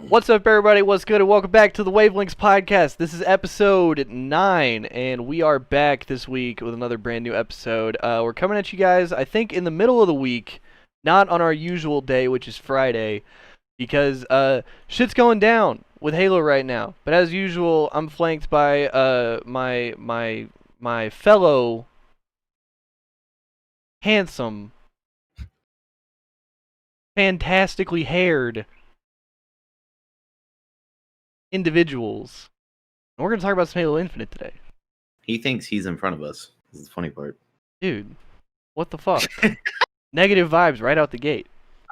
What's up, everybody? What's good? And welcome back to the Wavelengths podcast. This is episode 9, and we are back this week with another brand new episode. We're coming at you guys, I think, in the middle of the week, not on our usual day, which is Friday, because shit's going down with Halo right now. But as usual, I'm flanked by my fellow handsome, fantastically haired individuals. And we're going to talk about some Halo Infinite today. He thinks he's in front of us. This is the funny part. Dude, what the fuck? Negative vibes right out the gate.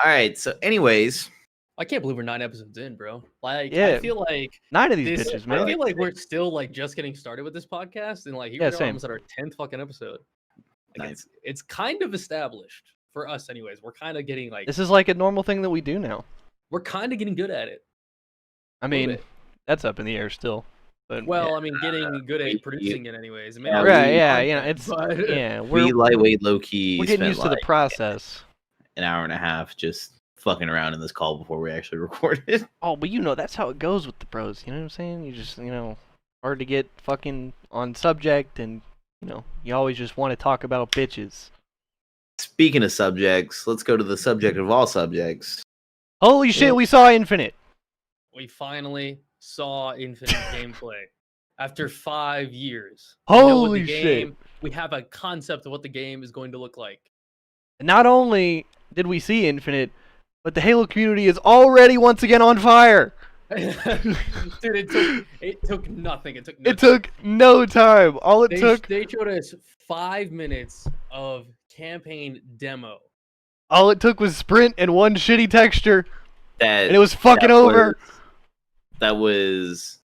Alright, so anyways. I can't believe we're 9 episodes in, bro. Like, Yeah, I feel like 9 of these bitches, man. I feel like we're still like just getting started with this podcast, and like here we are almost at our 10th fucking episode. Like, Nice. it's kind of established for us, anyways. We're kind of getting like This is like a normal thing that we do now. we're kind of getting good at it. I mean, that's up in the air still. But Well, yeah. I mean, getting good at producing it, anyways. It may Yeah, not Right, be yeah, content, you know, it's but- yeah, We lightweight low key we're getting spent used to the like process. an hour and a half just fucking around in this call before we actually recorded. Oh, but you know that's how it goes with the pros. You know what I'm saying? You just, hard to get fucking on subject, and you always just want to talk about bitches. Speaking of subjects, let's go to the subject of all subjects. Holy shit, we saw Infinite. we finally saw Infinite gameplay after 5 years. Holy shit. We have a concept of what the game is going to look like. Not only did we see Infinite, but the Halo community is already once again on fire. Dude, it took nothing. It took nothing. It took no time. All it took They showed us 5 minutes of campaign demo. was sprint and one shitty texture, That and it was fucking that over. That was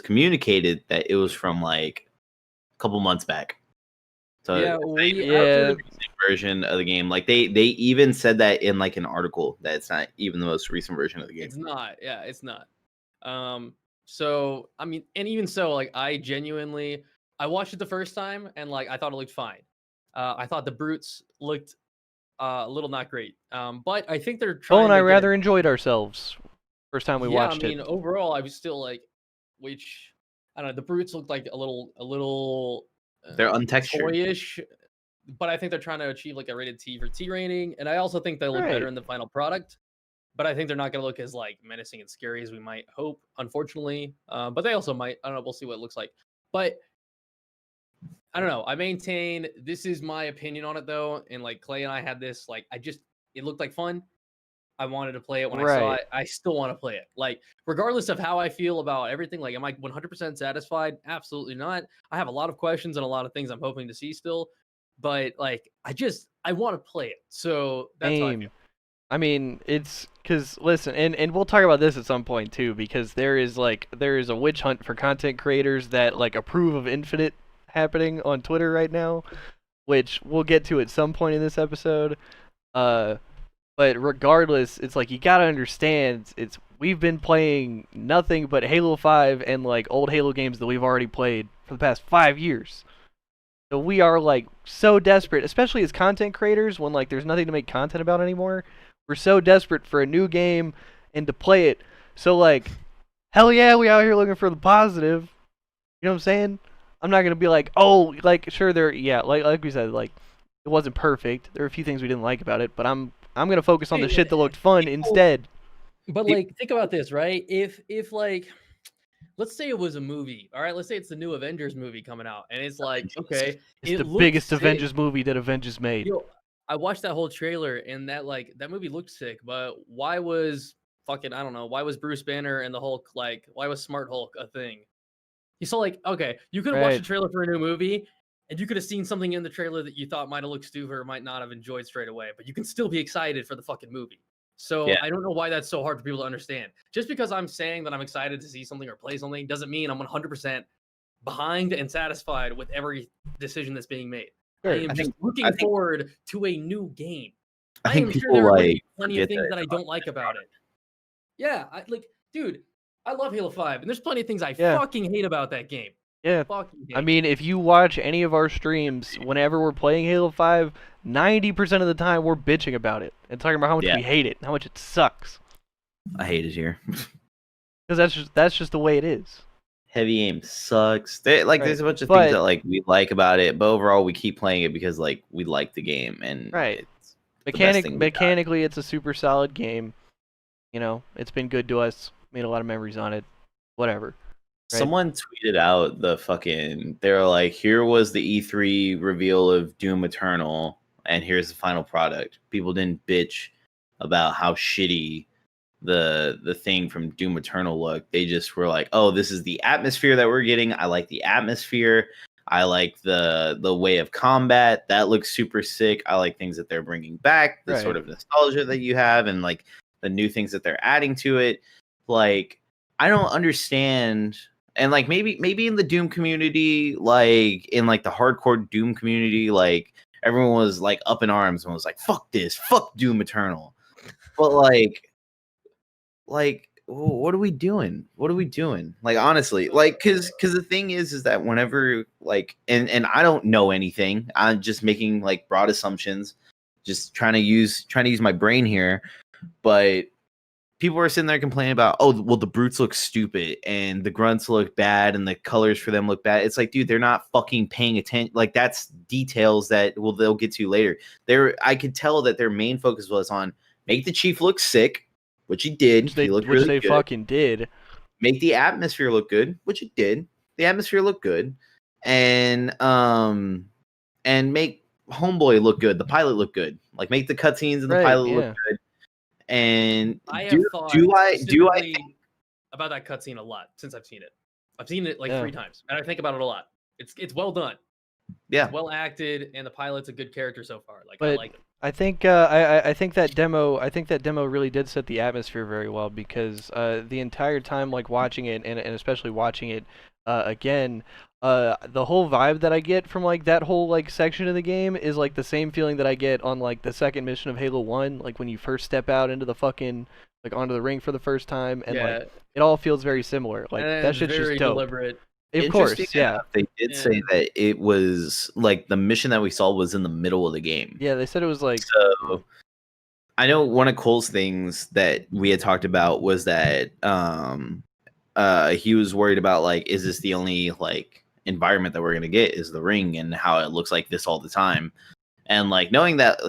communicated that it was from like a couple months back. So Yeah, Yeah. the recent version of the game. Like they even said that in like an article that it's not even the most recent version of the game. It's not. Yeah, it's not. So I mean, and even so, like I watched it the first time and like I thought it looked fine. I thought the brutes looked a little not great. But I think they're trying. Cole and I to get rather enjoyed ourselves first time we yeah, watched I mean, it. overall, I was still like, which I don't know. The brutes looked like a little. They're untextured. Toyish, but I think they're trying to achieve like a rated T for T rating, and I also think they look Right. better in the final product. But I think they're not going to look as like menacing and scary as we might hope, unfortunately. But they also might. I don't know. We'll see what it looks like. But I don't know. I maintain this is my opinion on it though, and like Clay and I had this. Like it looked like fun. I wanted to play it when I saw Right. it. I still want to play it. Like, regardless of how I feel about everything, like, am I 100% satisfied? Absolutely not. I have a lot of questions and a lot of things I'm hoping to see still. But, like, I want to play it. So, that's how I Aim. feel. I mean, it's because listen, and we'll talk about this at some point too, because there is a witch hunt for content creators that like approve of Infinite happening on Twitter right now, which we'll get to at some point in this episode. But regardless, it's like you gotta understand, we've been playing nothing but Halo 5 and like old Halo games that we've already played for the past 5 years. So we are like so desperate, especially as content creators, when like there's nothing to make content about anymore. We're so desperate for a new game and to play it. So like, hell yeah, we out here looking for the positive. You know what I'm saying? I'm not gonna be like, oh, like sure like we said, like it wasn't perfect. There are a few things we didn't like about it, but I'm gonna focus on the shit that looked fun instead. But, like, think about this, right? If like, let's say it was a movie, all right? Let's say it's the new Avengers movie coming out, and it's like, okay, It's it the looks biggest sick. Avengers movie that Avengers made. Yo, I watched that whole trailer and that movie looked sick, but why was I don't know, why was Bruce Banner and the Hulk why was Smart Hulk a thing? You saw okay, you could have watched Right. the trailer for a new movie and you could have seen something in the trailer that you thought might have looked stupid or might not have enjoyed straight away, but you can still be excited for the fucking movie. So Yeah. I don't know why that's so hard for people to understand. Just because I'm saying that I'm excited to see something or play something doesn't mean I'm 100% behind and satisfied with every decision that's being made. Sure. I am just looking forward to a new game. I I think am sure people there are like plenty of forget things that that I don't like about it. Yeah, dude, I love Halo 5, and there's plenty of things I Yeah. fucking hate about that game. Yeah. Fucking hate. I mean, if you watch any of our streams, whenever we're playing Halo 5, 90% of the time we're bitching about it and talking about how much Yeah. we hate it and how much it sucks. I hate it here. Because that's just the way it is. Heavy aim sucks. Right. There's a bunch of But- things that like we like about it, but overall we keep playing it because like we like the game and Right. it's the best thing we got. Mechanically, it's a super solid game. You know, it's been good to us. Made a lot of memories on it. Whatever. Right. Someone tweeted out they're like, here was the E3 reveal of Doom Eternal, and here's the final product. People didn't bitch about how shitty the thing from Doom Eternal looked. They just were like, oh, this is the atmosphere that we're getting. I like the atmosphere. I like the way of combat. That looks super sick. I like things that they're bringing back, the sort of nostalgia that you have, and like the new things that they're adding to it. Like, I don't understand. And like maybe in the Doom community, like in like the hardcore Doom community, like everyone was like up in arms and was like, fuck this, fuck Doom Eternal. But like what are we doing? Like, honestly, like, cause the thing is that whenever like, and I don't know anything, I'm just making like broad assumptions, just trying to use my brain here. But people are sitting there complaining about, oh, well, the brutes look stupid and the grunts look bad and the colors for them look bad. It's like, dude, they're not fucking paying attention. Like, that's details that they'll get to later. I could tell that their main focus was on make the chief look sick, which he did. He looked really good. Fucking did. Make the atmosphere look good, which it did. The atmosphere looked good, and make Homeboy look good. The pilot looked good. Like, make the cutscenes and the pilot look good. And I have do I think about that cutscene a lot since I've seen it. I've seen it like 3 times, and I think about it a lot. It's well done. Yeah, it's well acted, and the pilot's a good character so far. Like, but I like him. I think I think that demo really did set the atmosphere very well, because the entire time, like, watching it and especially watching it again, the whole vibe that I get from like that whole like section of the game is like the same feeling that I get on like the second mission of Halo 1, like when you first step out into the fucking like onto the ring for the first time, and like it all feels very similar. Like, that shit's just dope. Deliberate. Of course, yeah. They did say that it was like the mission that we saw was in the middle of the game. Yeah, they said it was like. So I know one of Cole's things that we had talked about was that he was worried about, like, is this the only like environment that we're gonna get is the ring and how it looks like this all the time. And like knowing that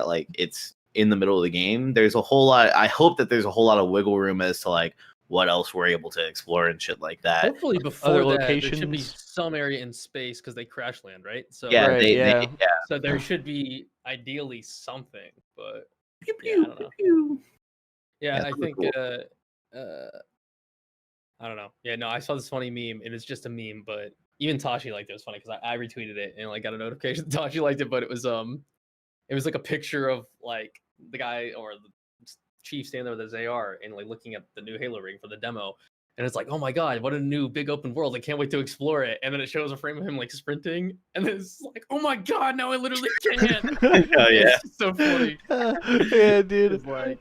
like it's in the middle of the game, there's a whole lot. I hope that there's a whole lot of wiggle room as to like what else we're able to explore and shit like that. Hopefully before other that, there should be locations. some area in space because they crash land, right? So Yeah, Right, so there should be ideally something, but Pew, yeah, I don't know. pew. Yeah, Yeah, I cool, think cool. I don't know. Yeah, no, I saw this funny meme, and it's just a meme, but even Tashi liked it. It was funny because I retweeted it and like got a notification that Tashi liked it, but it was like a picture of like the guy or the chief standing there with his AR and like looking at the new Halo ring for the demo. And it's like, oh my god, what a new big open world. I can't wait to explore it. And then it shows a frame of him like sprinting. And then it's like, oh my god, now I literally can. Oh yeah. It's so funny. Yeah, dude. It's like,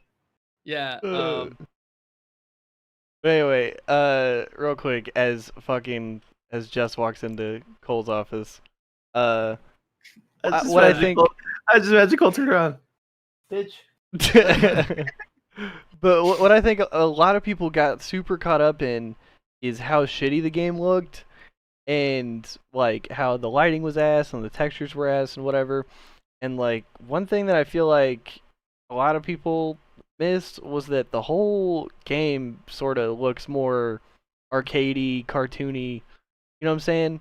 yeah. But anyway, real quick, as Jess walks into Cole's office, what I think. I just imagine Cole turn around. Bitch. But what I think a lot of people got super caught up in is how shitty the game looked, and like how the lighting was ass and the textures were ass and whatever. And like one thing that I feel like a lot of people missed was that the whole game sort of looks more arcadey, cartoony. You know what I'm saying?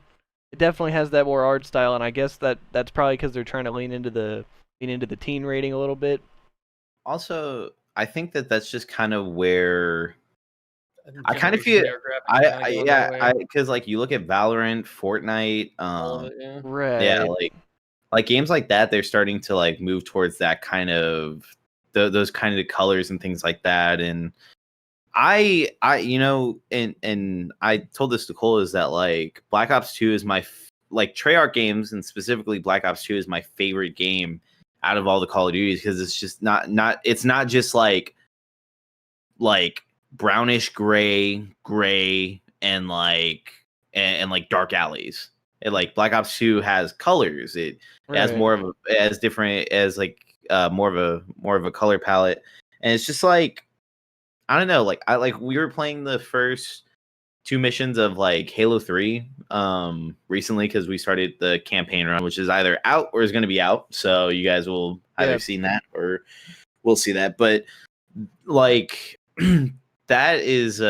It definitely has that more art style, and I guess that's probably because they're trying to lean into the teen rating a little bit. Also, I think that's just kind of where I kind of feel because like you look at Valorant, Fortnite, right? Yeah, like games like that, they're starting to like move towards that kind of those kind of colors and things like that. And I you know, and I told this to Cole, is that like Black Ops 2 is my like Treyarch games, and specifically Black Ops 2 is my favorite game out of all the Call of Duties, because it's just not it's not just like brownish gray and like dark alleys. It like Black Ops 2 has colors. It has more of as different as like more of a color palette, and it's just like I don't know, like we were playing the first 2 missions of like Halo 3 recently because we started the campaign run, which is either out or is going to be out. So you guys will either seen that or we'll see that. But like that is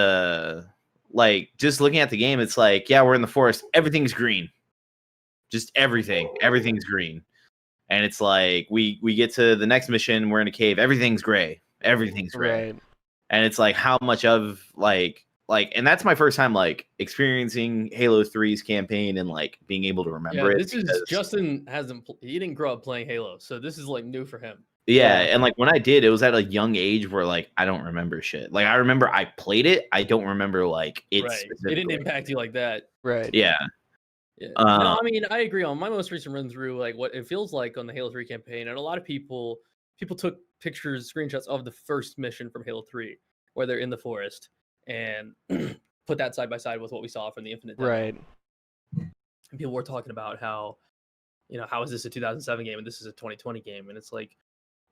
like just looking at the game, it's like, yeah, we're in the forest, everything's green. Just everything's green. And it's like we get to the next mission, we're in a cave, everything's gray. Everything's gray. Right. And it's like how much of like and that's my first time like experiencing Halo 3's campaign and like being able to remember it. This is Justin he didn't grow up playing Halo, so this is like new for him. Yeah, and like when I did, it was at a young age where like I don't remember shit. Like I remember I played it, I don't remember like it. Right. It didn't impact you like that. Right. Yeah. Yeah. No, I mean, I agree. On my most recent run through, like what it feels like on the Halo 3 campaign, and a lot of people took pictures, screenshots of the first mission from Halo 3, where they're in the forest, and put that side by side with what we saw from the Infinite demo. Right. And people were talking about how, how is this a 2007 game and this is a 2020 game, and it's like,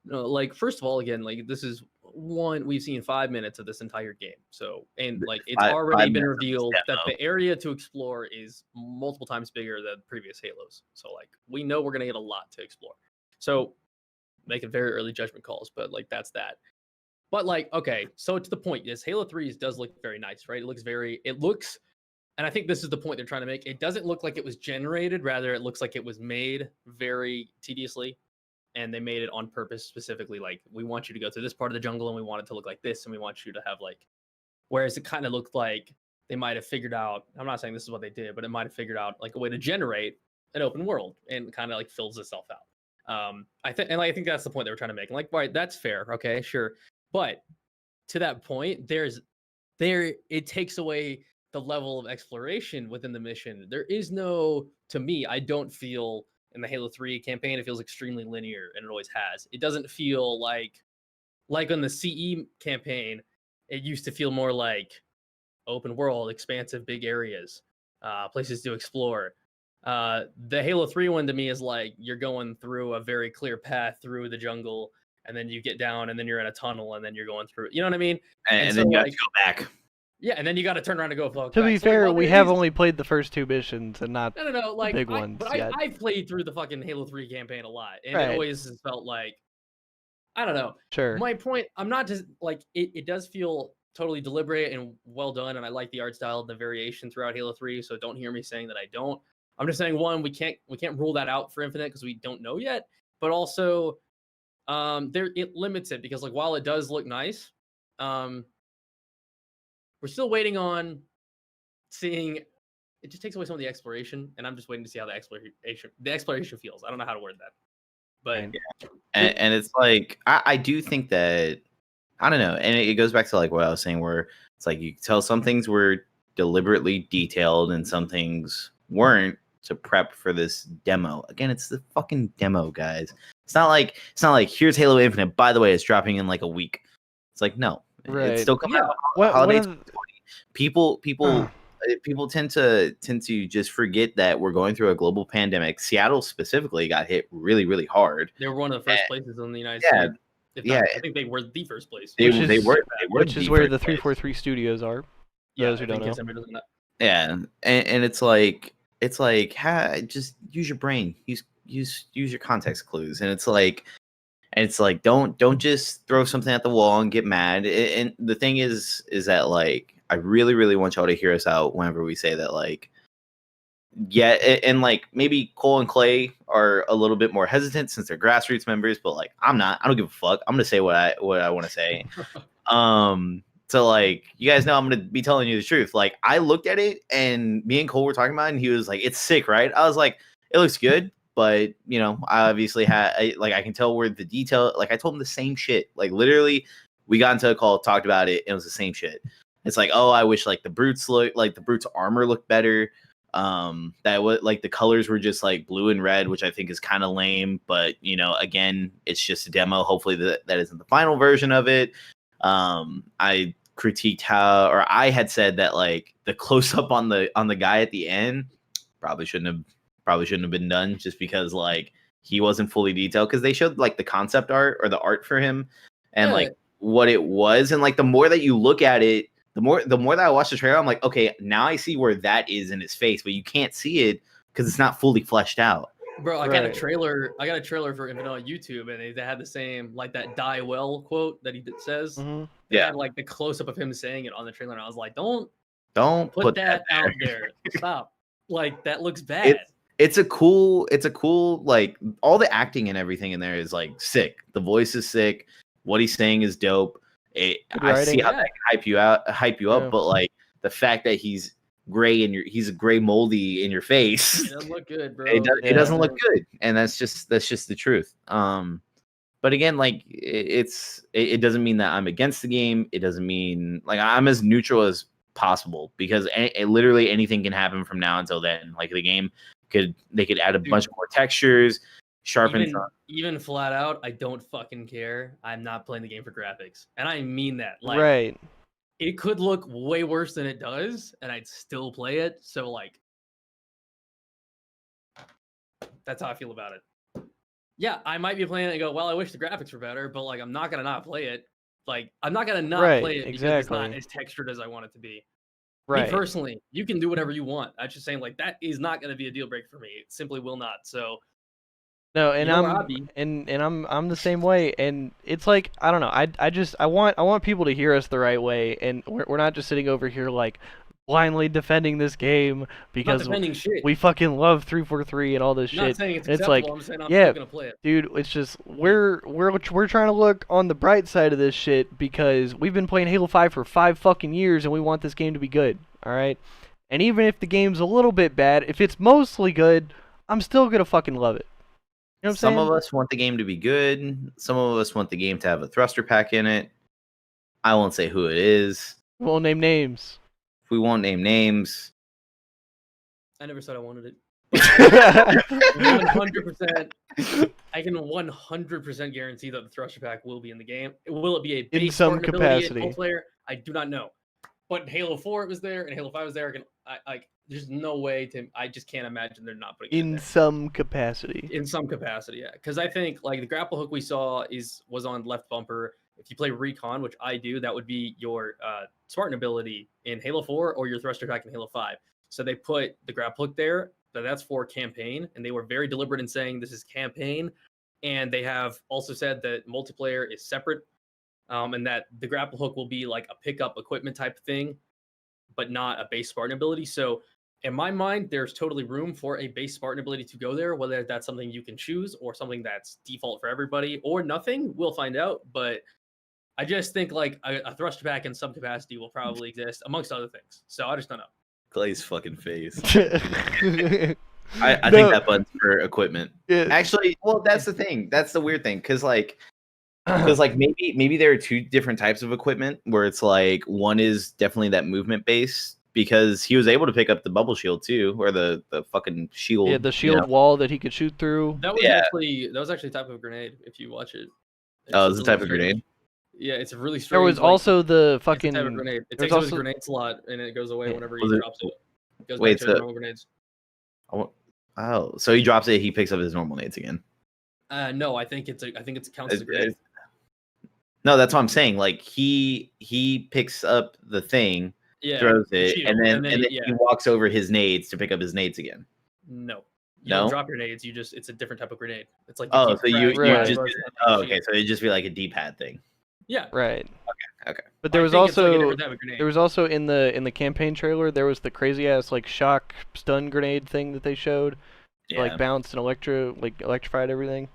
like first of all, again, like this is one we've seen 5 minutes of this entire game. So, and like it's already been revealed that the area to explore is multiple times bigger than previous Halos. So like we know we're gonna get a lot to explore. So making very early judgment calls, but like that's that. But like, okay, so to the point, yes, Halo 3 does look very nice, right? It looks, and I think this is the point they're trying to make. It doesn't look like it was generated, rather it looks like it was made very tediously. And they made it on purpose, specifically like, we want you to go through this part of the jungle and we want it to look like this, and we want you to have like, whereas it kind of looked like they might have figured out, I'm not saying this is what they did, but it might have figured out like a way to generate an open world and kind of like fills itself out. I think that's the point they were trying to make. And like, right, that's fair, okay, sure. But to that point, it takes away the level of exploration within the mission. There is no, to me, I don't feel in the Halo 3 campaign, it feels extremely linear, and it always has. It doesn't feel like on the CE campaign, it used to feel more like open world, expansive, big areas, places to explore. The Halo 3 one to me is like you're going through a very clear path through the jungle, and then you get down, and then you're in a tunnel, and then you're going through. You know what I mean? And so, then you have to go back. Yeah, and then you got to turn around and go. To be fair, we have only played the first 2 missions and not like big ones yet. I played through the fucking Halo 3 campaign a lot, and Right. it always felt like, I don't know. Sure. My point, I'm not just like it does feel totally deliberate and well done, and I like the art style and the variation throughout Halo 3. So don't hear me saying that I don't. I'm just saying, one, we can't rule that out for Infinite because we don't know yet, but also it limits it because like while it does look nice, we're still waiting on seeing. It just takes away some of the exploration, and I'm just waiting to see how the exploration feels. I don't know how to word that, but and it's like I do think that, I don't know, and it goes back to like what I was saying, where it's like you can tell some things were deliberately detailed and some things weren't to prep for this demo. Again, it's the fucking demo, guys. It's not like here's Halo Infinite. By the way, it's dropping in like a week. It's like, no, right. It's still coming out. Holiday 2020. People tend to just forget that we're going through a global pandemic. Seattle specifically got hit really, really hard. They were one of the first places in the United States. I think they were the first place. They were which is where the 343 studios are. Those who don't know. Yeah, and it's like just use your brain, use your context clues, and it's like don't just throw something at the wall and get mad. And the thing is that like I really, really want y'all to hear us out whenever we say that, like, yeah, and like maybe Cole and Clay are a little bit more hesitant since they're grassroots members, but like I'm not. I don't give a fuck. I'm gonna say what I want to say. So like you guys know I'm gonna be telling you the truth. Like I looked at it and me and Cole were talking about it, and he was like, "It's sick, right?" I was like, "It looks good." But, you know, I obviously I can tell where the detail, like I told him the same shit. Like literally we got into a call, talked about it. And it was the same shit. It's like, oh, I wish like the Brute's armor looked better. That was like the colors were just like blue and red, which I think is kind of lame. But, you know, again, it's just a demo. Hopefully that isn't the final version of it. I critiqued I had said that like the close up on the guy at the end probably shouldn't have been done, just because like he wasn't fully detailed, because they showed like the concept art or the art for him, and like what it was, and like the more that you look at it, the more that I watch the trailer, I'm like, okay, now I see where that is in his face, but you can't see it because it's not fully fleshed out. Bro, I got a Right. trailer. I got a trailer for Infinite on YouTube, and they had the same like that "die well" quote that he says. Mm-hmm. They Yeah. had like the close up of him saying it on the trailer, and I was like, don't Put that there. out there. Stop. Like that looks bad. It's a cool like all the acting and everything in there is like sick. The voice is sick. What he's saying is dope. Good I see writing. how that can hype you up, Yeah. but like the fact that he's gray and he's a gray moldy in your face, It doesn't look good, bro. it doesn't look good, and that's just the truth. But again, like it doesn't mean that I'm against the game. It doesn't mean like I'm as neutral as possible because literally anything can happen from now until then. Like the game they could add a bunch more textures, sharpen. Even flat out, I don't fucking care. I'm not playing the game for graphics, and I mean that. Like, Right. it could look way worse than it does, and I'd still play it. So like, that's how I feel about it. Yeah, I might be playing it and go, well, I wish the graphics were better, but like, I'm not gonna not play it. Like, I'm not gonna not Right, play it because it's not exactly. as textured as I want it to be. Right. Me personally, you can do whatever you want. I'm just saying, like, that is not gonna be a deal breaker for me. It simply will not. So No, and you know where I'd be. I'm the same way, and it's like I don't know. I want people to hear us the right way, and we're not just sitting over here like blindly defending this game I'm not because defending shit. we fucking love 343 and all this I'm not shit. saying it's And it's acceptable. like, I'm saying I'm yeah, still gonna play it. dude, it's just we're trying to look on the bright side of this shit because we've been playing Halo 5 for 5 fucking years and we want this game to be good. All right, and even if the game's a little bit bad, if it's mostly good, I'm still gonna fucking love it. You know what I'm Some saying? of us want the game to be good. Some of us want the game to have a thruster pack in it. I won't say who it is. We won't name names. We won't name names. I never said I wanted it. 100%. I can 100% guarantee that the thruster pack will be in the game. Will it be a base some Spartan ability capacity. in multiplayer? I do not know. But Halo 4 it was there and Halo 5 was there. There's no way to. I just can't imagine they're not putting it in In there. some capacity. In some capacity, yeah. Because I think like the grapple hook we saw was on left bumper. If you play Recon, which I do, that would be your Spartan ability in Halo 4 or your thruster pack in Halo 5. So they put the grapple hook there, but that's for campaign, and they were very deliberate in saying this is campaign. And they have also said that multiplayer is separate, and that the grapple hook will be like a pickup equipment type thing, but not a base Spartan ability. So in my mind, there's totally room for a base Spartan ability to go there, whether that's something you can choose or something that's default for everybody or nothing. We'll find out. But I just think like a thruster pack in some capacity will probably exist amongst other things. So I just don't know. Clay's fucking face. I I think that button's for equipment. Yeah. Actually, well, that's the thing. That's the weird thing, because maybe there are two different types of equipment where it's like one is definitely that movement base because he was able to pick up the bubble shield too, or the fucking shield. Yeah, the shield wall that he could shoot through. That was actually a type of grenade. If you watch it. Oh, it's a type of grenade. Yeah, it's a really strange. There was also the fucking. type of grenade. It there was takes up his also- grenade slot and it goes away whenever he Was it- drops it. It goes Wait, back to his so- normal grenades. Oh, so he drops it, he picks up his normal nades again. No, I think it counts as a grenade. No, that's what I'm saying. Like he picks up the thing, Yeah, throws the it, shield, and then yeah. he walks over his nades to pick up his nades again. No. You No? don't drop your nades. It's a different type of grenade. It's like Oh, so you Right. just okay, so it'd just be like a D-pad thing. yeah. Right. Okay. But there I was think it's like a also different type of grenade. there was also in the campaign trailer there was the crazy ass like shock stun grenade thing that they showed. Yeah. Like bounced and electrified everything.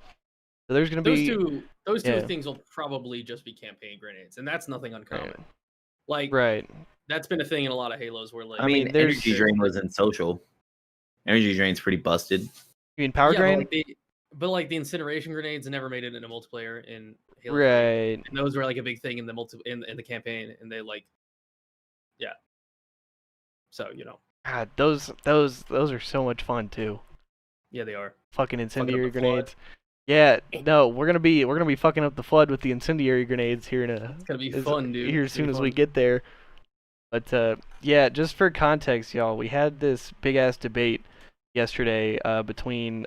So there's gonna those be two yeah. things will probably just be campaign grenades, and that's nothing uncommon. Right. Like Right. that's been a thing in a lot of Halos where like I mean, there's- Energy Drain was in social. Energy Drain's pretty busted. You mean power yeah, drain? but like the incineration grenades never made it into multiplayer in Halo 3. Right. And those were like a big thing in the in the campaign, and they like, yeah. So God, those are so much fun too. yeah, they are. Fucking incendiary the flood. grenades. Yeah, no, we're gonna be fucking up the flood with the incendiary grenades here in a It's gonna be fun, dude. here as It's gonna soon be as we fun. get there. But yeah, just for context, y'all, we had this big ass debate yesterday between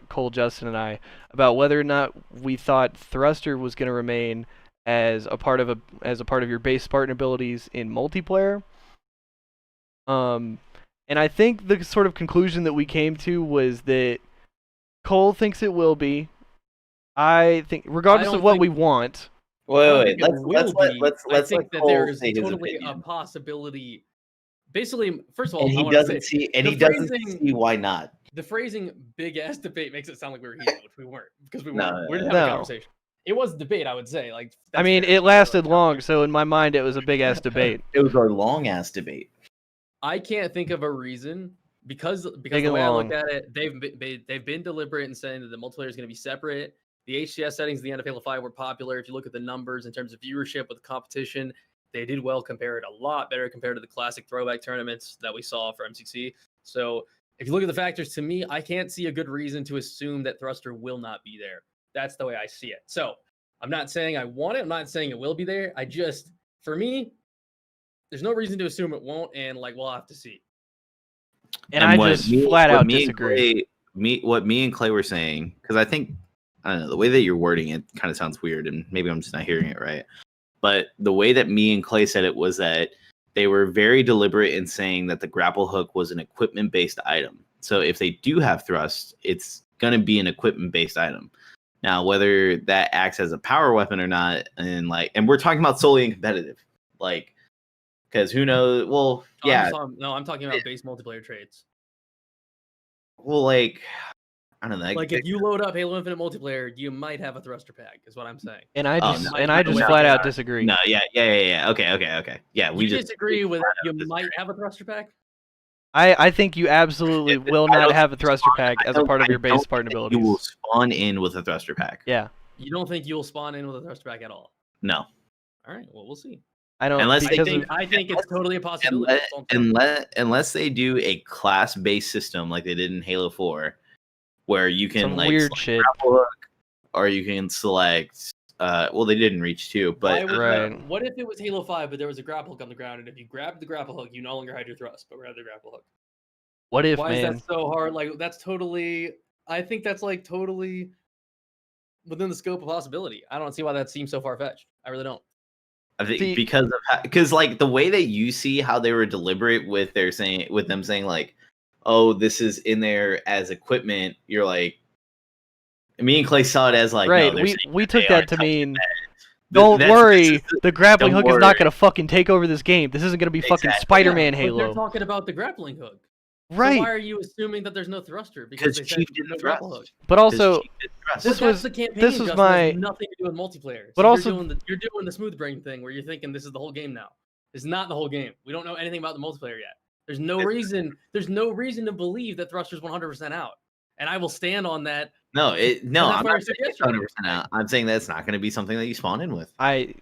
Cole, Justin, and I about whether or not we thought thruster was gonna remain as a part of your base Spartan abilities in multiplayer. And I think the sort of conclusion that we came to was that Cole thinks it will be. I think, regardless of what we want. Wait. Let's Let's think let that Cole there is say his totally a opinion. possibility. Basically, first of all, And I he want to doesn't say see, and the he doesn't phrasing- see why not. the phrasing "big ass debate" makes it sound like we were heated, which we weren't, because we weren't. No, We didn't no. have a conversation. It was a debate, I would say. Like, I that's mean, fair. it lasted long, so in my mind, it was a big ass debate. It was a long ass debate. I can't think of a reason because Big the and way I long. looked at it, they've been deliberate in saying that the multiplayer is going to be separate. The HCS settings at the end of Halo 5 were popular. If you look at the numbers in terms of viewership with competition, they did well compared, a lot better compared to the classic throwback tournaments that we saw for MCC. So if you look at the factors, to me, I can't see a good reason to assume that Thruster will not be there. That's the way I see it. So I'm not saying I want it. I'm not saying it will be there. For me, there's no reason to assume it won't, and like we'll have to see. And I just flat out disagree. What me and Clay were saying, because I think, I don't know, the way that you're wording it kind of sounds weird, and maybe I'm just not hearing it right. But the way that me and Clay said it was that they were very deliberate in saying that the grapple hook was an equipment-based item. So if they do have thrust, it's going to be an equipment-based item. Now, whether that acts as a power weapon or not, and we're talking about solely in competitive, because who knows? Well, yeah. I'm talking about base multiplayer traits. Well, I don't know. Like if you load up Halo Infinite multiplayer, you might have a thruster pack, is what I'm saying. And I just flat out disagree. No, yeah. Okay. Yeah, we disagree with you might have a thruster pack. I think you absolutely will not have a thruster pack as a part of your base Spartan abilities. You will spawn in with a thruster pack. Yeah. You don't think you'll spawn in with a thruster pack at all? No. All right. Well, we'll see. I don't. I think it's totally a possibility. Unless they do a class-based system like they did in Halo 4, where you can some weird shit, hook, or you can select. Well, they didn't reach 2, but what if it was Halo 5, but there was a grapple hook on the ground, and if you grabbed the grapple hook, you no longer had your thrust, but rather the grapple hook? What if? Why is that so hard? Like that's totally. I think that's like totally within the scope of possibility. I don't see why that seems so far fetched. I really don't. I think because like the way that you see how they were deliberate with them saying like, oh, this is in there as equipment. You're like, me and Clay saw it as like, right. No, we took that to mean. Don't worry, the grappling hook is not gonna fucking take over this game. This isn't gonna be fucking Spider-Man Halo. But they're talking about the grappling hook. Right. So why are you assuming that there's no thruster? Because Chief didn't no grapple hook. But also, this was the campaign. This was nothing to do with multiplayer. But so also, you're doing the smooth brain thing where you're thinking this is the whole game now. It's not the whole game. We don't know anything about the multiplayer yet. There's no reason to believe that thruster's 100% out. And I will stand on that. No, I'm not saying 100% out. I'm saying that's not going to be something that you spawn in with. I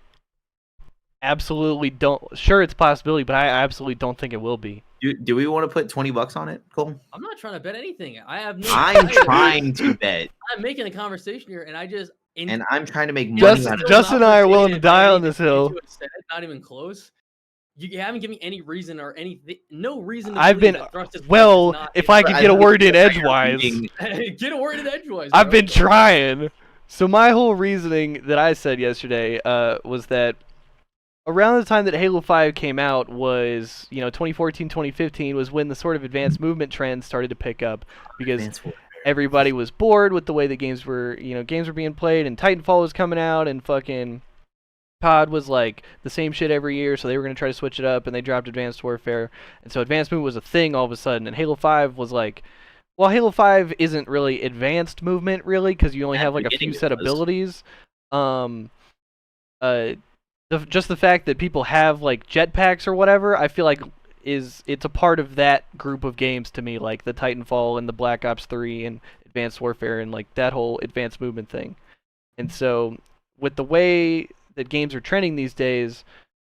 absolutely don't. Sure, it's a possibility, but I absolutely don't think it will be. Do we want to put $20 on it, Cole? I'm not trying to bet anything. I'm trying to bet. I'm making a conversation here, and I'm trying to make money. Justin and I are willing to die on this hill. Not even close. You haven't given me any reason or anything. No reason. If I could get a word in edgewise. Get a word in edgewise. I've been trying. So my whole reasoning that I said yesterday was that around the time that Halo 5 came out was, 2014, 2015 was when the sort of advanced movement trend started to pick up because everybody was bored with the way that games were being played, and Titanfall was coming out, and fucking COD was like the same shit every year, so they were going to try to switch it up, and they dropped Advanced Warfare, and so advanced movement was a thing all of a sudden, and Halo 5 was like, well, Halo 5 isn't really advanced movement, really, because you only have like a few set abilities. Just the fact that people have like jetpacks or whatever, I feel like it's a part of that group of games to me, like the Titanfall and the Black Ops 3 and Advanced Warfare and like that whole advanced movement thing. And so with the way that games are trending these days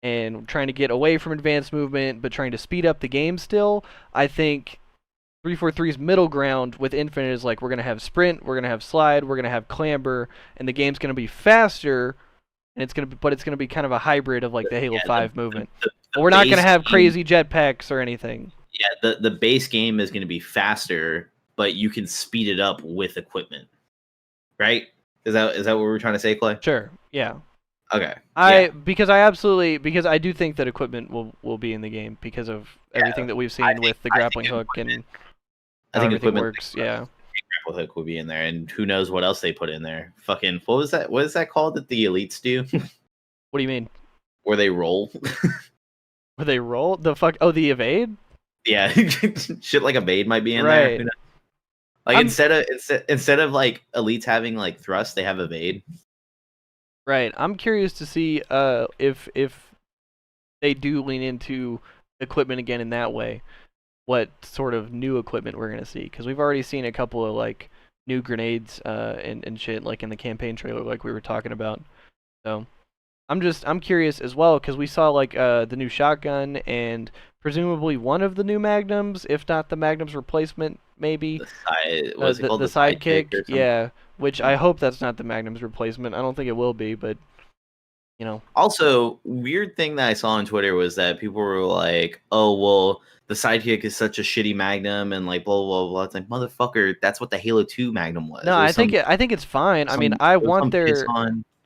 and trying to get away from advanced movement but trying to speed up the game still, I think 343's middle ground with Infinite is like, we're going to have sprint, we're going to have slide, we're going to have clamber, and the game's going to be faster. And it's gonna be kind of a hybrid of like the Halo 5 movement. But we're not gonna have crazy jetpacks or anything. Yeah, the base game is gonna be faster, but you can speed it up with equipment. Right? Is that what we're trying to say, Clay? Sure. Yeah. Okay. Because I do think that equipment will be in the game because of everything that we've seen with the grappling hook and how everything works. Yeah. Grapple hook will be in there, and who knows what else they put in there. Fucking what was that? What is that called that the elites do? What do you mean? Where they roll? Where they roll? The fuck? Oh, the evade? Yeah, shit like evade might be in Right. there. Like instead of like elites having like thrust, they have evade. Right. I'm curious to see if they do lean into equipment again in that way, what sort of new equipment we're gonna see, because we've already seen a couple of like new grenades and shit like in the campaign trailer like we were talking about. So I'm curious as well because we saw like the new shotgun and presumably one of the new magnums, if not the magnum's replacement, maybe. What's it called? The sidekick, or something? yeah. Which I hope that's not the magnum's replacement. I don't think it will be, but you know. Also, weird thing that I saw on Twitter was that people were like, "Oh, well, the sidekick is such a shitty Magnum," and like blah blah blah. It's like, motherfucker, that's what the Halo 2 Magnum was. No, I think it's fine. I mean, I want their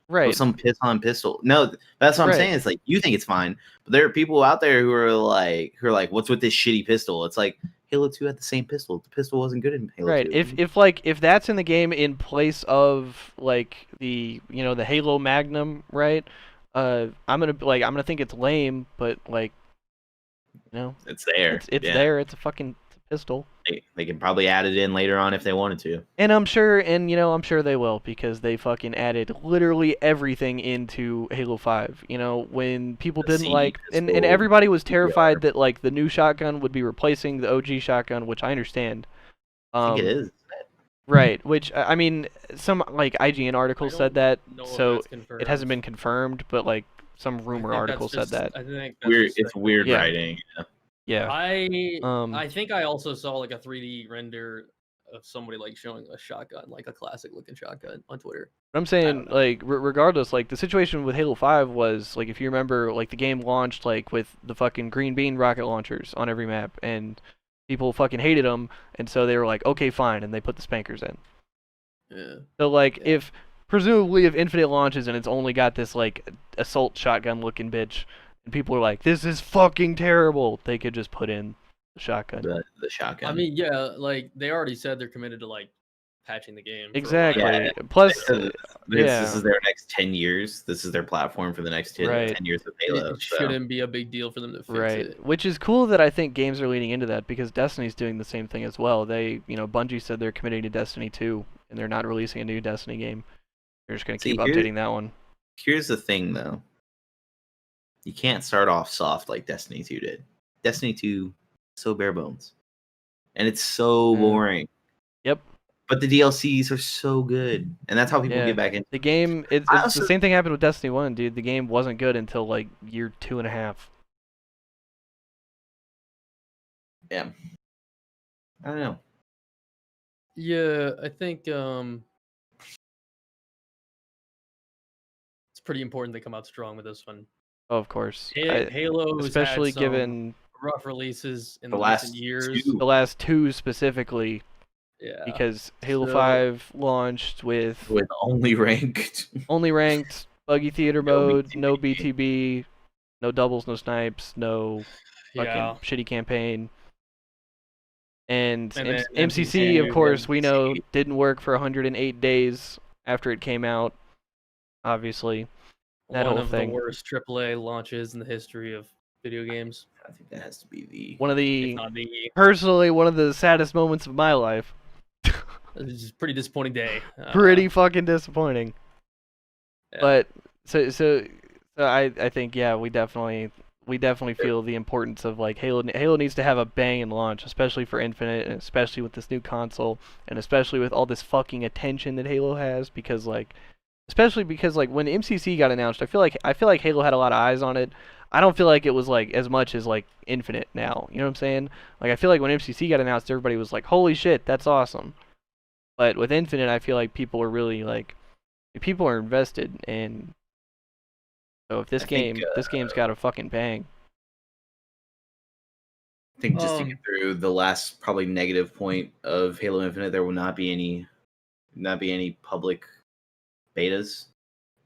right. Some piss on pistol. No, that's what I'm saying. It's like you think it's fine, but there are people out there who are like, "What's with this shitty pistol?" It's like Halo 2 had the same pistol. The pistol wasn't good in Halo 2. Right. If that's in the game in place of like the the Halo Magnum, right? I'm gonna think it's lame, but like, it's there. It's there. It's a fucking pistol. They can probably add it in later on if they wanted to. And I'm sure they will, because they fucking added literally everything into Halo 5. When people didn't like, and everybody was terrified that like the new shotgun would be replacing the OG shotgun, which I understand. I think it is. Right, which I mean, some like IGN articles said that, so it hasn't been confirmed, but like some rumor article said that. I think it's weird writing. Yeah. I think I also saw like a 3D render of somebody like showing a shotgun, like a classic looking shotgun on Twitter. But I'm saying, like, regardless, like the situation with Halo 5 was like, if you remember, like the game launched like with the fucking green bean rocket launchers on every map, and people fucking hated them, and so they were like, okay, fine, and they put the spankers in. Yeah. So like, if Infinite launches and it's only got this like assault shotgun looking bitch, and people are like, this is fucking terrible, they could just put in the shotgun. The shotgun. I mean, yeah, like they already said they're committed to like patching the game. Exactly. Plus, this is their next 10 years. This is their platform for the next 10 years of Halo. It shouldn't be a big deal for them to fix it. Which is cool that I think games are leaning into that, because Destiny's doing the same thing as well. They, Bungie said they're committing to Destiny 2, and they're not releasing a new Destiny game. They're just going to keep updating that one. Here's the thing, though. You can't start off soft like Destiny 2 did. Destiny 2, so bare bones. And it's so boring. Yep. But the DLCs are so good, and that's how people get back into the game. It's the same thing happened with Destiny 1, dude. The game wasn't good until like year 2.5. Yeah, I don't know. Yeah, I think it's pretty important they come out strong with this one. Oh, of course. Halo, especially given rough releases in the last recent years. The last two specifically. Yeah. Because Halo 5 launched with only ranked, buggy theater mode, no BTB, no doubles, no snipes, no fucking shitty campaign. And MCC, of course, we know didn't work for 108 days after it came out. Obviously, that one whole of thing. the worst AAA launches in the history of video games. I think that has to be personally one of the saddest moments of my life. It's just a pretty disappointing day. Pretty fucking disappointing. Yeah. But so I think we definitely feel the importance of like Halo needs to have a banging launch, especially for Infinite, and especially with this new console, and especially with all this fucking attention that Halo has, because when MCC got announced, I feel like Halo had a lot of eyes on it. I don't feel like it was like as much as like Infinite now. You know what I'm saying? Like I feel like when MCC got announced, everybody was like, "Holy shit, that's awesome." But with Infinite, I feel like people are really like, people are invested, and so if this game's got a fucking bang. I think just to get through the last probably negative point of Halo Infinite, there will not be any public betas.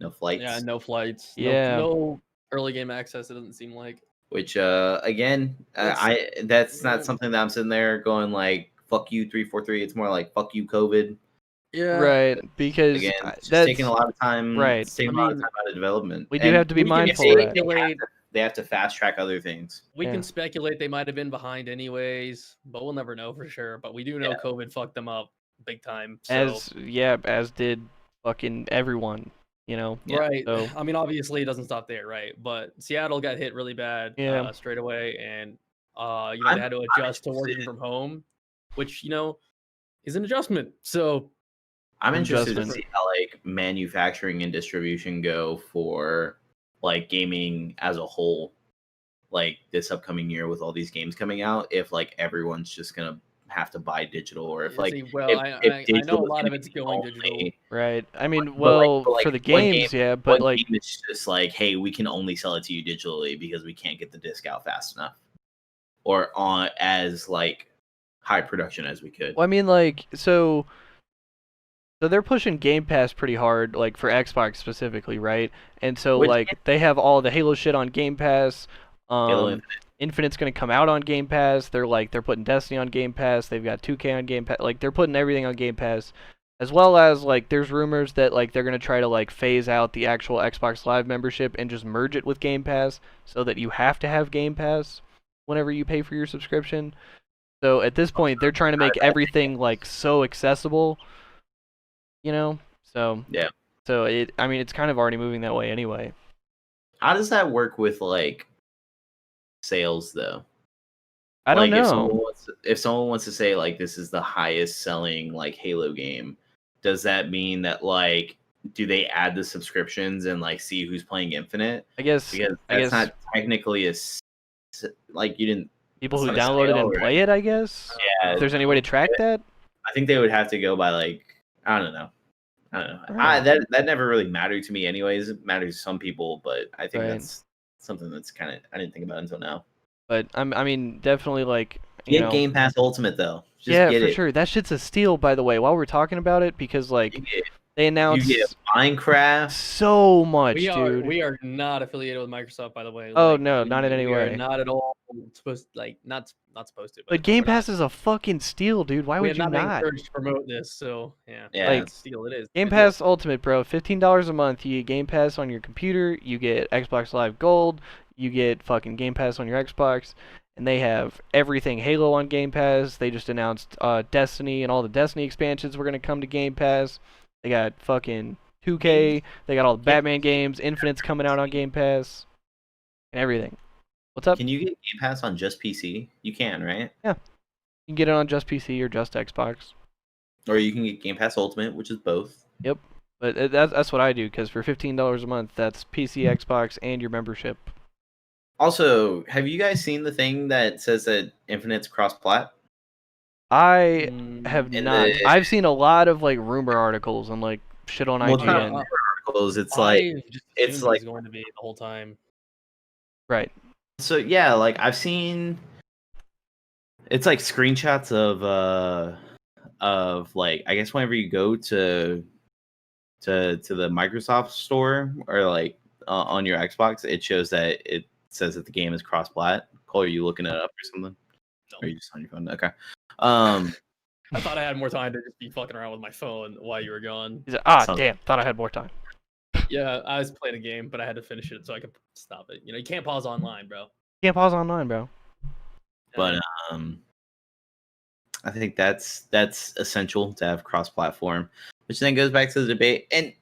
no flights. Yeah, no flights. Yeah. No early game access. It doesn't seem like. Which again, that's not something that I'm sitting there going like fuck you 343. It's more like fuck you COVID. Yeah. Right, because Again, it's just that's taking a lot of time. right. It's taking a lot of time out of development. We do And have to be we can mindful of that. speculate. They have to fast track other things. We Yeah. can speculate they might have been behind anyways, but we'll never know for sure. But we do know Yeah. COVID fucked them up big time. So. As did fucking everyone, you know. Yeah. Right. So I mean, obviously, it doesn't stop there, right? But Seattle got hit really bad Yeah. straight away, and they I'm- had to I'm adjust to working interested- from home, which is an adjustment. So I'm interested to Adjustment. see how like manufacturing and distribution go for like gaming as a whole, like this upcoming year with all these games coming out. If like everyone's just gonna have to buy digital, or if like see, well, if I digital know a is lot gonna of it's be the going only- digital. right. I mean, but, like, well, but, for the like, one games, game- yeah, but one like game is just like, hey, we can only sell it to you digitally because we can't get the disc out fast enough, or on as like high production as we could. well, I mean, like so they're pushing Game Pass pretty hard, like for Xbox specifically, right? And so Which like they have all the Halo shit on Game Pass. Halo Infinite. Infinite's gonna come out on Game Pass. They're putting Destiny on Game Pass. They've got 2K on Game Pass. Like they're putting everything on Game Pass, as well as like there's rumors that like they're gonna try to like phase out the actual Xbox Live membership and just merge it with Game Pass, so that you have to have Game Pass whenever you pay for your subscription. So at this point, they're trying to make everything like so accessible, you know. So Yeah. So I mean, it's kind of already moving that way anyway. How does that work with like sales though? I don't Like, know. if someone wants to say like this is the highest selling like Halo game, does that mean that like do they add the subscriptions and like see who's playing Infinite? I guess Because I that's guess not technically like you didn't. people who that's not a download it sale, and right? play it. I guess. Yeah, If there's any way to track that. I think they would have to go by like I don't know. Right. That never really mattered to me anyways. It matters to some people, but I think Right. that's something that's kind of I didn't think about until now. But I mean, definitely like you Get know. Game Pass Ultimate though. Just Yeah, get for it. sure. That shit's a steal, by the way. While we're talking about it, because like You get, they you announced get Minecraft. so much, We are dude. we are not affiliated with Microsoft, by the way. Oh, no, not in any we are way. not at all supposed not supposed to. But Game we're not- Pass is a fucking steal, dude. Why we would have you not been not? encouraged to promote this, so yeah, Yeah. Like, it's steal it is. Game Good deal. Pass Ultimate, bro. $15 a month. You get Game Pass on your computer. You get Xbox Live Gold. You get fucking Game Pass on your Xbox. And they have everything Halo on Game Pass. They just announced Destiny and all the Destiny expansions were going to come to Game Pass. They got fucking 2K. They got all the Batman games. Infinite's coming out on Game Pass. And everything. What's up? Can you get Game Pass on just PC? You can, right? You can get it on just PC or just Xbox. Or you can get Game Pass Ultimate, which is both. But that's what I do, because for $15 a month, that's PC, Xbox, and your membership. Also, have you guys seen the thing that says that Infinite's cross-plat? I Mm, have in not. the- I've seen a lot of like rumor articles and like shit on Well, it's not IGN. articles. It's like I've just it's assumed like- he's going to be the whole time. Right. so. Yeah, like I've seen. It's like screenshots of like I guess whenever you go to the Microsoft store or like on your Xbox, it shows that it says that the game is cross-plat. Cole, are you looking it up or something? No. Or are you just on your phone? Okay. I thought I had more time to just be fucking around with my phone while you were gone. He's like, Sounds- damn, thought I had more time. Yeah, I was playing a game, but I had to finish it so I could stop it. You can't pause online, bro. Can't pause online, bro. But I think that's essential to have cross-platform, which then goes back to the debate. And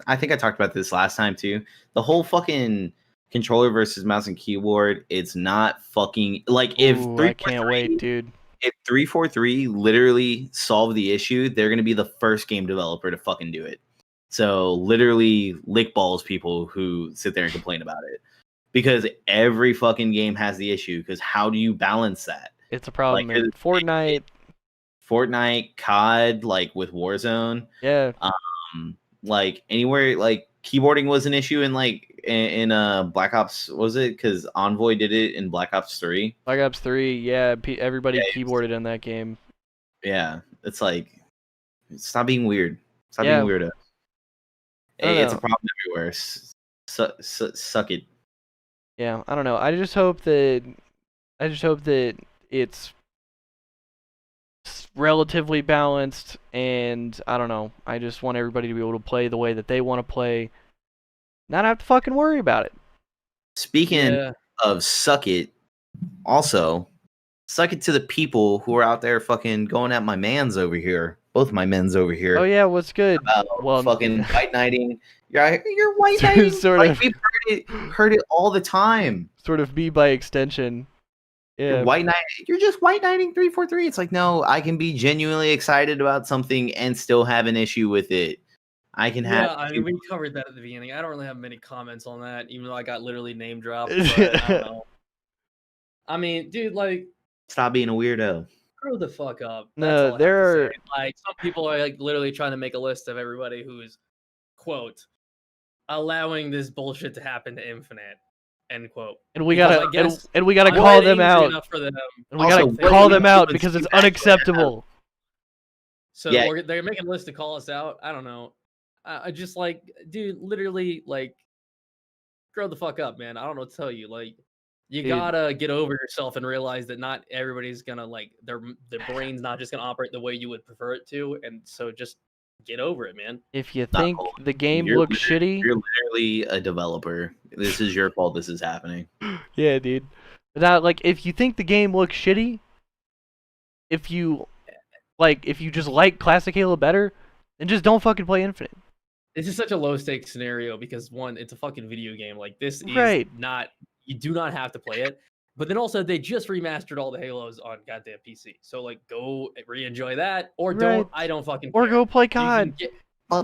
I think I talked about this last time too. The whole fucking controller versus mouse and keyboard. It's not fucking like if Ooh, I can't wait, dude. If 343 literally solved the issue, they're gonna be the first game developer to fucking do it. So literally lick balls people who sit there and complain about it. Because every fucking game has the issue. Because how do you balance that? It's a problem. Like, in Fortnite, Fortnite, COD, like with Warzone, yeah. like anywhere, like keyboarding was an issue in Black Ops. What was it? Because Envoy did it in Black Ops 3. Black Ops 3, yeah. Everybody Yeah, it's- keyboarded in that game. Yeah, it's like stop being weird. Stop Yeah. being weirdo. I don't It's a know. problem anywhere. Suck it. Yeah, I don't know. I just hope that it's relatively balanced, and I don't know. I just want everybody to be able to play the way that they want to play, not have to fucking worry about it. Speaking of suck it, also suck it to the people who are out there fucking going at my mans over here. Both my men's over here. Oh yeah, what's good? About fucking white knighting. You're white knighting. Sort like of. we've heard it all the time. Sort of me by extension. Yeah. You're just white knighting 343. It's like, no, I can be genuinely excited about something and still have an issue with it. I can have. Yeah, I mean, we covered that at the beginning. I don't really have many comments on that, even though I got literally name dropped. But I don't know. I mean, dude, like, stop being a weirdo. Grow the fuck up. That's No, all there I have are to say. Like, some people are like literally trying to make a list of everybody who's, quote, allowing this bullshit to happen to Infinite, end quote. And we gotta I'm call not them angry out. enough for them. And we Also, gotta call them out because it's unacceptable. So Yeah. they're making a list to call us out. I don't know. I just like, dude, literally, like, grow the fuck up, man. I don't know what to tell you. Like, you Dude. gotta get over yourself and realize that not everybody's gonna like their brain's not just gonna operate the way you would prefer it to, and so just get over it, man. If you Not think cool. the game You're looks shitty, You're literally a developer. This is your fault. This is happening. yeah, dude. But now, like, if you think the game looks shitty, if you just like Classic Halo better, then just don't fucking play Infinite. This is such a low stakes scenario because one, it's a fucking video game. Like this is Right. not. You do not have to play it. But then also they just remastered all the Halos on goddamn PC. So like go re-enjoy that or don't. Right. I don't fucking Or care. go play You COD.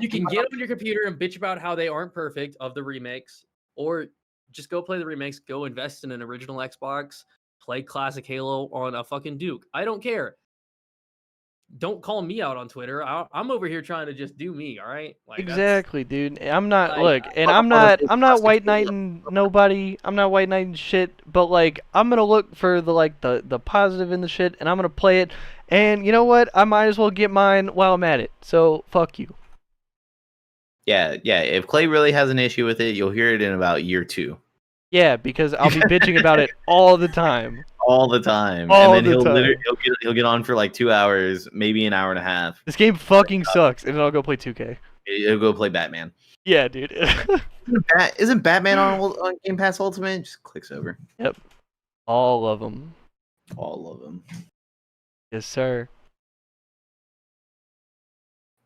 you can get on your computer and bitch about how they aren't perfect of the remakes, or just go play the remakes. Go invest in an original Xbox. Play classic Halo on a fucking Duke. I don't care. Don't call me out on Twitter. I'm over here trying to just do me. All right. Like, Exactly, dude. I'm not like, I'm not white knighting nobody. I'm not white knighting shit. But like, I'm gonna look for the positive in the shit, and I'm gonna play it. And you know what? I might as well get mine while I'm at it. So fuck you. Yeah. If Clay really has an issue with it, you'll hear it in about year 2. Yeah, because I'll be bitching about it all the time. All the time. All and then the time. he'll get on for like 2 hours, maybe an hour and a half. This game fucking sucks, and then I'll go play 2K. He'll go play Batman. Yeah, dude. Isn't Batman on Game Pass Ultimate? Just clicks over. Yep. All of them. All of them. Yes, sir.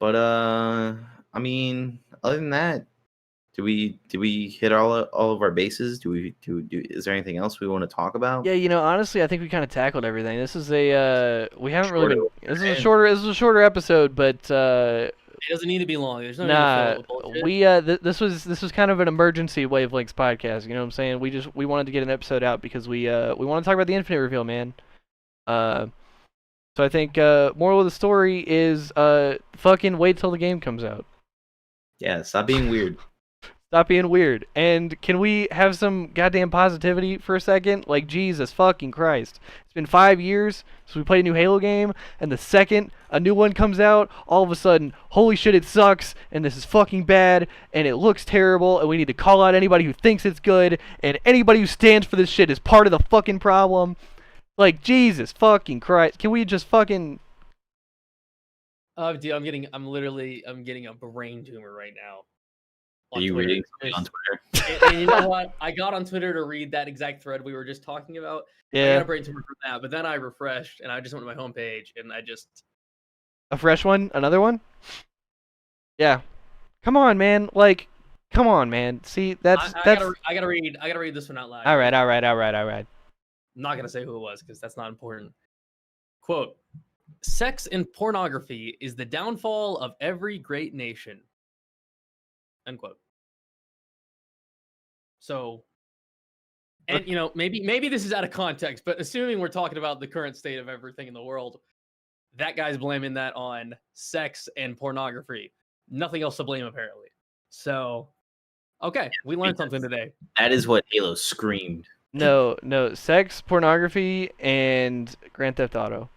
But I mean, other than that, did we hit all of our bases? Is there anything else we want to talk about? Yeah, you know, honestly, I think we kind of tackled everything. This is we haven't really been. This man. is a shorter episode, but it doesn't need to be long. There's no need to nah, fill it with bullshit. this was kind of an emergency Wavelengths podcast. You know what I'm saying? We wanted to get an episode out because we want to talk about the Infinite reveal, man. So I think moral of the story is fucking wait till the game comes out. Yeah, stop being weird. Stop being weird. And can we have some goddamn positivity for a second? Like, Jesus fucking Christ. It's been 5 years since we played a new Halo game, and the second a new one comes out, all of a sudden, holy shit, it sucks, and this is fucking bad, and it looks terrible, and we need to call out anybody who thinks it's good, and anybody who stands for this shit is part of the fucking problem. Like, Jesus fucking Christ. Can we just fucking... Dude, I'm getting a brain tumor right now. Are you reading something on Twitter? And you know what? I got on Twitter to read that exact thread we were just talking about. I got Yeah. a brain tumor from that, but then I refreshed and I just went to my homepage and I just. A fresh one? Another one? Yeah. Come on, man. Like, come on, man. See, that's... I gotta read this one out loud. Alright. I'm not gonna say who it was because that's not important. Quote: "Sex and pornography is the downfall of every great nation." End quote. So, and you know, maybe this is out of context, but assuming we're talking about the current state of everything in the world, that guy's blaming that on sex and pornography. Nothing else to blame, apparently. So, okay, we learned something today. That is what Halo screamed. No. Sex, pornography, and Grand Theft Auto.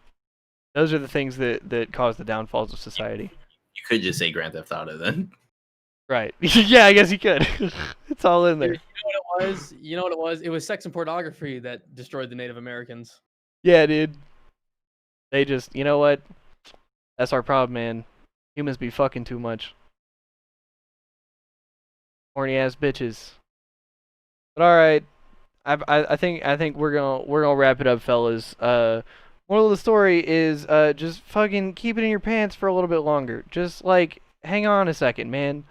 Those are the things that cause the downfalls of society. You could just say Grand Theft Auto then. Right. Yeah, I guess you could. It's all in there. You know what it was? You know what it was? It was sex and pornography that destroyed the Native Americans. Yeah, dude. They just, you know what? That's our problem, man. Humans be fucking too much. Horny ass bitches. But all right, I think we're gonna wrap it up, fellas. Moral of the story is just fucking keep it in your pants for a little bit longer. Just like hang on a second, man.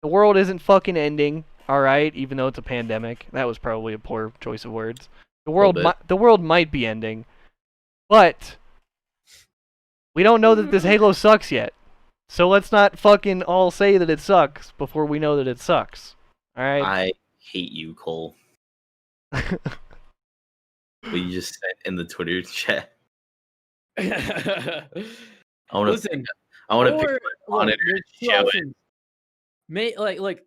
The world isn't fucking ending, all right? Even though it's a pandemic, that was probably a poor choice of words. The world might be ending, but we don't know that this Halo sucks yet. So let's not fucking all say that it sucks before we know that it sucks. All right? I hate you, Cole. What you just said in the Twitter chat. I want to. I want to pick my monitor and show it. Like,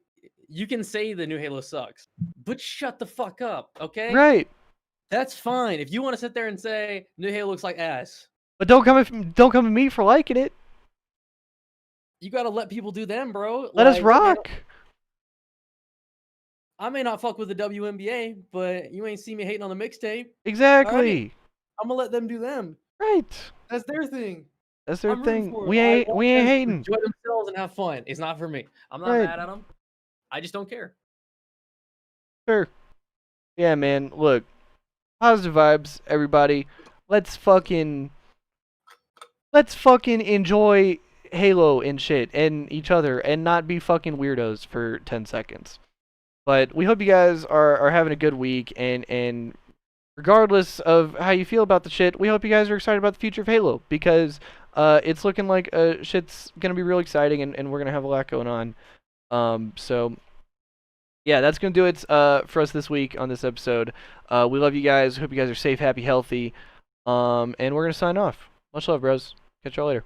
you can say the new Halo sucks, but shut the fuck up, okay? Right. That's fine. If you want to sit there and say new Halo looks like ass, but don't come at me for liking it. You gotta let people do them, bro. Let us rock. I may not fuck with the WNBA, but you ain't see me hating on the mixtape. Exactly. Right? I'm gonna let them do them. Right. That's their thing. That's their thing. We ain't hating. Enjoy themselves and have fun. It's not for me. I'm not mad at them. I just don't care. Sure. Yeah, man. Look, positive vibes, everybody. Let's fucking enjoy Halo and shit and each other and not be fucking weirdos for 10 seconds. But we hope you guys are having a good week, and regardless of how you feel about the shit, we hope you guys are excited about the future of Halo, because it's looking like shit's gonna be real exciting, and we're gonna have a lot going on. So yeah, that's gonna do it for us this week on this episode. We love you guys. Hope you guys are safe, happy, healthy. And we're gonna sign off. Much love, bros. Catch y'all later.